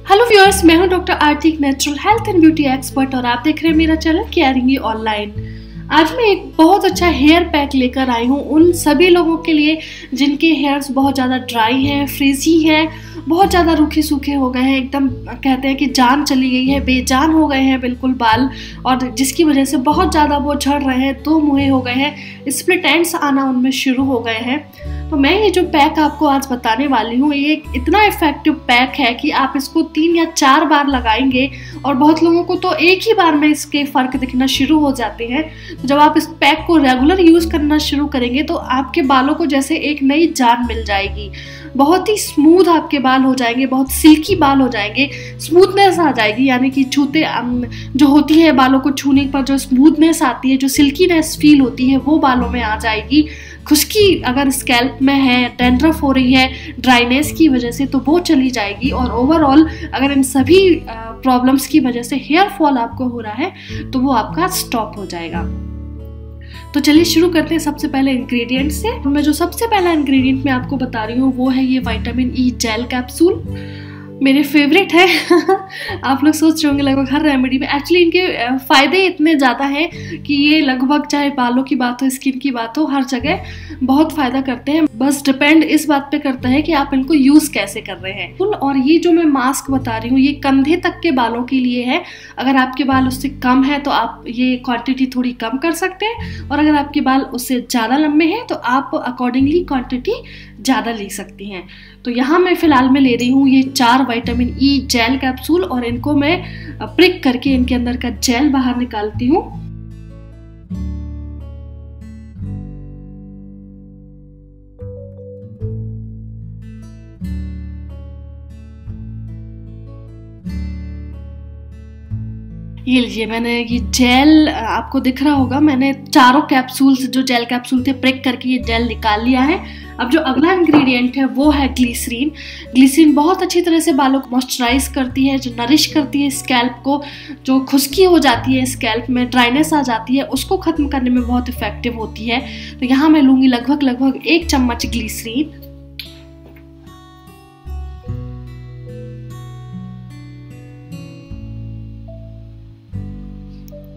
Hello viewers, मैं हूं doctor Aarti, natural health and beauty expert और आप देख रहे हैं मेरा चैनल केयरिंग यू ऑनलाइन। आज मैं एक बहुत अच्छा हेयर पैक लेकर आई हूं उन सभी लोगों के लिए जिनके हेयर्स बहुत ज़्यादा ड्राई हैं, फ्रीजी हैं, बहुत ज़्यादा रूखे सूखे हो गए हैं, एकदम कहते हैं कि जान चली गई है, बेजान हो गए हैं बिल्कुल बाल, और जिसकी वजह से बहुत ज़्यादा वो झड़ रहे हैं, दो मुहे हो गए हैं, स्प्लिट एंड्स आना उनमें शुरू हो गए हैं। तो मैं ये जो पैक आपको आज बताने वाली हूँ, ये इतना इफेक्टिव पैक है कि आप इसको 3 या 4 बार लगाएंगे और बहुत लोगों को तो एक ही बार में इसके फ़र्क दिखना शुरू हो जाते हैं। तो जब आप इस पैक को रेगुलर यूज़ करना शुरू करेंगे तो आपके बालों को जैसे एक नई जान मिल जाएगी, बहुत ही स्मूथ आपके बाल हो जाएंगे, बहुत सिल्की बाल हो जाएंगे, स्मूथनेस आ जाएगी, यानी कि छूते जो होती है बालों को छूने पर जो स्मूथनेस आती है, जो सिल्कीनेस फील होती है, वो बालों में आ जाएगी। खुश्की अगर स्कैल्प में है, डैंड्रफ हो रही है ड्राइनेस की वजह से, तो वो चली जाएगी। और ओवरऑल अगर इन सभी प्रॉब्लम्स की वजह से हेयर फॉल आपको हो रहा है तो वो आपका स्टॉप हो जाएगा। तो चलिए शुरू करते हैं सबसे पहले इंग्रेडिएंट से। मैं जो सबसे पहला इंग्रेडिएंट मैं आपको बता रही हूँ वो है ये विटामिन ई जेल कैप्सूल। मेरे फेवरेट है आप लोग सोच रहे होंगे लगभग हर रेमेडी में, एक्चुअली इनके फ़ायदे इतने ज़्यादा हैं कि ये लगभग चाहे बालों की बात हो, स्किन की बात हो, हर जगह बहुत फ़ायदा करते हैं। बस डिपेंड इस बात पे करता है कि आप इनको यूज़ कैसे कर रहे हैं। और ये जो मैं मास्क बता रही हूँ ये कंधे तक के बालों के लिए है। अगर आपके बाल उससे कम है तो आप ये क्वांटिटी थोड़ी कम कर सकते हैं, और अगर आपके बाल उससे ज़्यादा लंबे हैं तो आप अकॉर्डिंगली क्वांटिटी ज़्यादा ले सकती हैं। तो यहाँ मैं फ़िलहाल में ले रही हूँ ये 4 विटामिन ई जेल कैप्सूल, और इनको मैं प्रिक करके इनके अंदर का जेल बाहर निकालती हूँ। ये लीजिए, मैंने ये जेल आपको दिख रहा होगा, मैंने चारों कैप्सूल्स जो जेल कैप्सूल थे प्रिक करके ये जेल निकाल लिया है। अब जो अगला इंग्रेडिएंट है वो है ग्लिसरीन। ग्लिसरीन बहुत अच्छी तरह से बालों को मॉइस्चराइज करती है, जो नरिश करती है स्कैल्प को, जो खुश्की हो जाती है स्कैल्प में, ड्राइनेस आ जाती है, उसको खत्म करने में बहुत इफेक्टिव होती है। तो यहाँ मैं लूँगी लगभग 1 चम्मच ग्लिसरीन।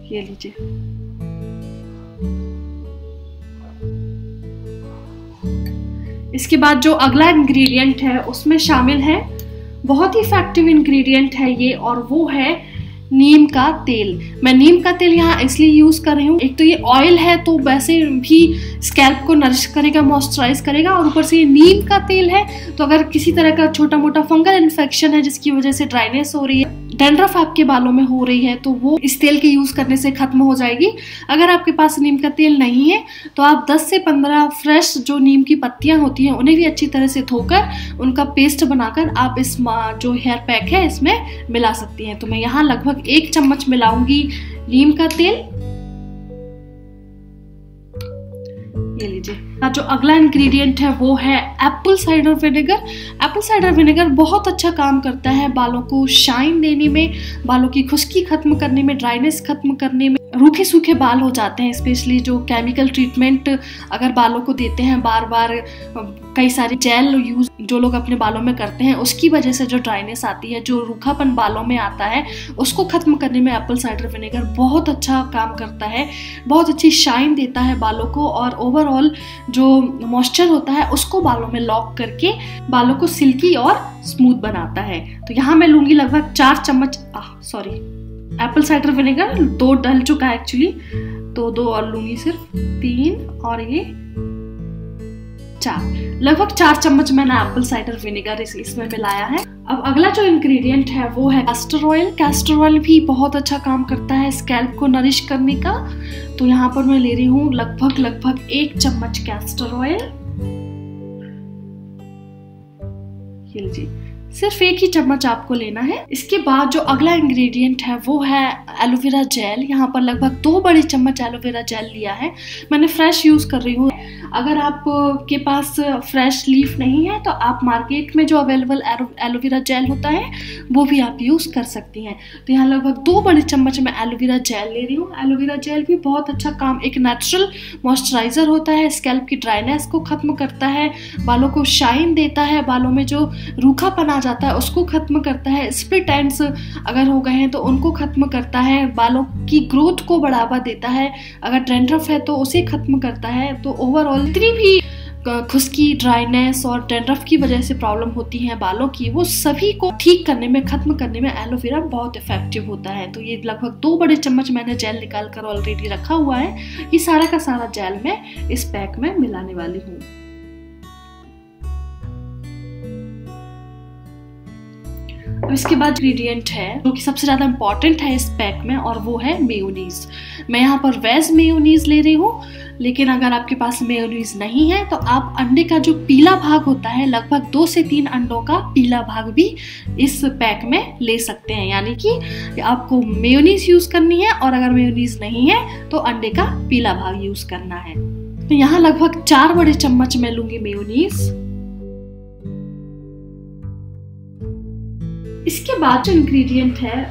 ये लीजिए, इसके बाद जो अगला इंग्रेडिएंट है उसमें शामिल है, बहुत ही इफेक्टिव इंग्रेडिएंट है ये, और वो है नीम का तेल। मैं नीम का तेल यहाँ इसलिए यूज़ कर रही हूँ, एक तो ये ऑयल है तो वैसे भी स्कैल्प को नरिश करेगा, मॉइस्चराइज करेगा, और ऊपर से ये नीम का तेल है तो अगर किसी तरह का छोटा मोटा फंगल इन्फेक्शन है जिसकी वजह से ड्राइनेस हो रही है, डैंड्रफ आपके बालों में हो रही है, तो वो इस तेल के यूज़ करने से खत्म हो जाएगी। अगर आपके पास नीम का तेल नहीं है तो आप 10 से 15 फ्रेश जो नीम की पत्तियां होती हैं उन्हें भी अच्छी तरह से धोकर उनका पेस्ट बनाकर आप इस जो हेयर पैक है इसमें मिला सकती हैं। तो मैं यहाँ लगभग 1 चम्मच मिलाऊंगी नीम का तेल। ये लीजिए, जो अगला इंग्रेडिएंट है वो है Apple cider vinegar. Apple cider vinegar बहुत अच्छा काम करता है बालों को शाइन देने में, बालों की खुश्की खत्म करने में, ड्राइनेस खत्म करने में। रूखे सूखे बाल हो जाते हैं, स्पेशली जो केमिकल ट्रीटमेंट अगर बालों को देते हैं बार बार, कई सारे जेल यूज जो लोग अपने बालों में करते हैं, उसकी वजह से जो ड्राइनेस आती है, जो रूखापन बालों में आता है, उसको खत्म करने में एप्पल साइडर विनेगर बहुत अच्छा काम करता है, बहुत अच्छी शाइन देता है बालों को, और ओवरऑल जो मॉइस्चर होता है उसको बालों में लॉक करके बालों को सिल्की और स्मूथ बनाता है। तो यहाँ मैं लूँगी लगभग 4 चम्मच एप्पल साइडर विनेगर, 2 डल चुका है एक्चुअली, तो 2 और लूँगी, सिर्फ 3 और ये 4, लगभग 4 चम्मच मैंने एप्पल साइडर विनेगर इसमें मिलाया है। अब अगला जो इंग्रेडिएंट है वो है कैस्टर ऑयल। कैस्टर ऑयल भी बहुत अच्छा काम करता है स्कैल्प को नरिश करने का। तो यहाँ पर मैं ले रही हूँ लगभग 1 चम्मच कैस्टर ऑयल। ये लीजिए, सिर्फ 1 ही चम्मच आपको लेना है। इसके बाद जो अगला इंग्रेडिएंट है वो है एलोवेरा जेल। यहाँ पर लगभग 2 बड़े चम्मच एलोवेरा जेल लिया है, मैंने फ्रेश यूज कर रही हूँ। अगर आप के पास फ्रेश लीफ नहीं है तो आप मार्केट में जो अवेलेबल एलोवेरा जेल होता है वो भी आप यूज़ कर सकती हैं। तो यहाँ लगभग 2 बड़े चम्मच मैं एलोवेरा जेल ले रही हूँ। एलोवेरा जेल भी बहुत अच्छा काम, एक नेचुरल मॉइस्चराइजर होता है, स्कैल्प की ड्राइनेस को ख़त्म करता है, बालों को शाइन देता है, बालों में जो रूखापन आ जाता है उसको ख़त्म करता है, स्प्लिट एंड्स अगर हो गए हैं तो उनको ख़त्म करता है, बालों की ग्रोथ को बढ़ावा देता है, अगर डैंड्रफ है तो उसे ख़त्म करता है। तो ओवरऑल जितनी भी खुश्की, ड्राइनेस और डैंड्रफ की वजह से प्रॉब्लम होती है बालों की, वो सभी को ठीक करने में, खत्म करने में एलोवेरा बहुत इफेक्टिव होता है। तो ये लगभग 2 बड़े चम्मच मैंने जेल निकाल कर ऑलरेडी रखा हुआ है। ये सारा का सारा जेल मैं इस पैक में मिलाने वाली हूँ। अब इसके बाद इंग्रेडिएंट है जो कि सबसे ज़्यादा इम्पॉर्टेंट है इस पैक में, और वो है मेयोनीज। मैं यहाँ पर वेज मेयोनीज ले रही हूँ, लेकिन अगर आपके पास मेयोनीज नहीं है तो आप अंडे का जो पीला भाग होता है, लगभग 2 से 3 अंडों का पीला भाग भी इस पैक में ले सकते हैं। यानी कि आपको मेयोनीज यूज़ करनी है, और अगर मेयोनीज नहीं है तो अंडे का पीला भाग यूज़ करना है। तो यहाँ लगभग 4 बड़े चम्मच मैं लूँगी मेयोनीज। इसके बाद जो इंग्रेडिएंट है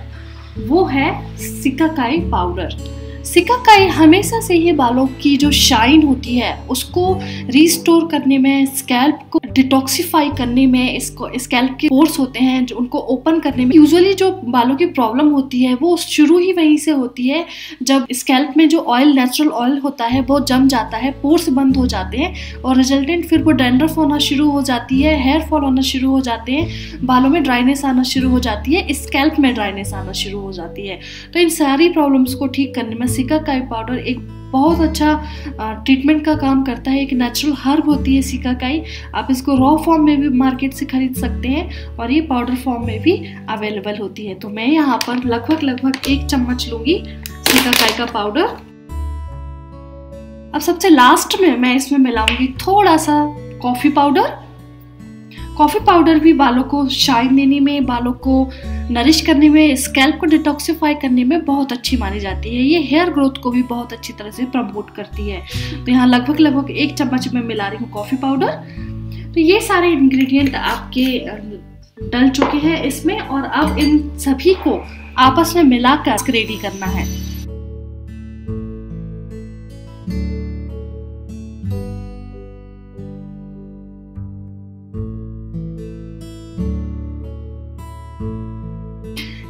वो है सिकाकाई पाउडर। सिकाकाई हमेशा से ही बालों की जो शाइन होती है उसको रिस्टोर करने में, स्कैल्प को डिटॉक्सिफाई करने में, इसको स्कैल्प के पोर्स होते हैं जो उनको ओपन करने में, यूजुअली जो बालों की प्रॉब्लम होती है वो शुरू ही वहीं से होती है जब स्कैल्प में जो ऑयल, नेचुरल ऑयल होता है वो जम जाता है, पोर्स बंद हो जाते हैं और रिजल्टेंट फिर वो डैंड्रफ होना शुरू हो जाती है, हेयर फॉल होना शुरू हो जाते हैं, बालों में ड्राइनेस आना शुरू हो जाती है, स्कैल्प में ड्राइनेस आना शुरू हो जाती है। तो इन सारी प्रॉब्लम्स को ठीक करने में सिकाकाई पाउडर एक बहुत अच्छा ट्रीटमेंट का काम करता है। एक नेचुरल हर्ब होती है सिकाकाई। आप इसको रॉ फॉर्म में भी मार्केट से खरीद सकते हैं और ये पाउडर फॉर्म में भी अवेलेबल होती है। तो मैं यहाँ पर लगभग 1 चम्मच लूँगी सिकाकाई का पाउडर। अब सबसे लास्ट में मैं इसमें मिलाऊंगी थोड़ा सा कॉफ़ी पाउडर। कॉफ़ी पाउडर भी बालों को शाइन देने में, बालों को नरिश करने में, स्कैल्प को डिटॉक्सिफाई करने में बहुत अच्छी मानी जाती है। ये हेयर ग्रोथ को भी बहुत अच्छी तरह से प्रमोट करती है। तो यहाँ लगभग 1 चम्मच में मिला रही हूँ कॉफ़ी पाउडर। तो ये सारे इंग्रेडिएंट आपके डल चुके हैं इसमें, और अब इन सभी को आपस में मिलाकर रेडी करना है।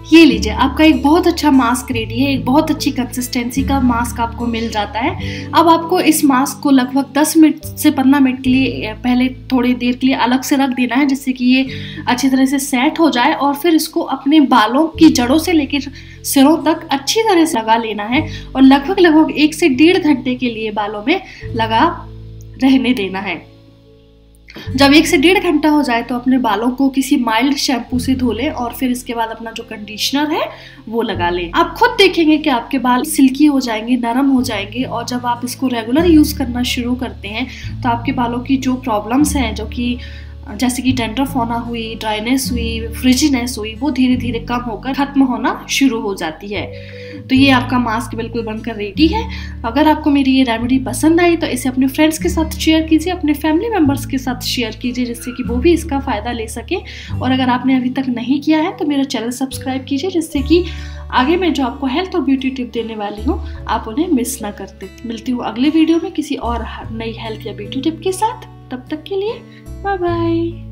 ये लीजिए, आपका एक बहुत अच्छा मास्क रेडी है। एक बहुत अच्छी कंसिस्टेंसी का मास्क आपको मिल जाता है। अब आपको इस मास्क को लगभग 10 मिनट से 15 मिनट के लिए पहले थोड़ी देर के लिए अलग से रख देना है, जिससे कि ये अच्छी तरह से सेट हो जाए, और फिर इसको अपने बालों की जड़ों से लेकर सिरों तक अच्छी तरह से लगा लेना है और लगभग 1 से 1.5 घंटे के लिए बालों में लगा रहने देना है। जब 1 से 1.5 घंटा हो जाए तो अपने बालों को किसी माइल्ड शैम्पू से धो लें और फिर इसके बाद अपना जो कंडीशनर है वो लगा लें। आप खुद देखेंगे कि आपके बाल सिल्की हो जाएंगे, नरम हो जाएंगे, और जब आप इसको रेगुलर यूज़ करना शुरू करते हैं तो आपके बालों की जो प्रॉब्लम्स हैं, जो कि जैसे कि डैंड्रफ होना हुई, ड्राइनेस हुई, फ्रिजीनेस हुई, वो धीरे धीरे कम होकर खत्म होना शुरू हो जाती है। तो ये आपका मास्क बिल्कुल बनकर रेडी है। अगर आपको मेरी ये रेमेडी पसंद आई तो इसे अपने फ्रेंड्स के साथ शेयर कीजिए, अपने फैमिली मेम्बर्स के साथ शेयर कीजिए, जिससे कि वो भी इसका फ़ायदा ले सके। और अगर आपने अभी तक नहीं किया है तो मेरा चैनल सब्सक्राइब कीजिए, जिससे कि आगे मैं जो आपको हेल्थ और ब्यूटी टिप देने वाली हूँ आप उन्हें मिस ना करते। मिलती हूँ अगले वीडियो में किसी और नई हेल्थ या ब्यूटी टिप के साथ। तब तक के लिए बाय बाय।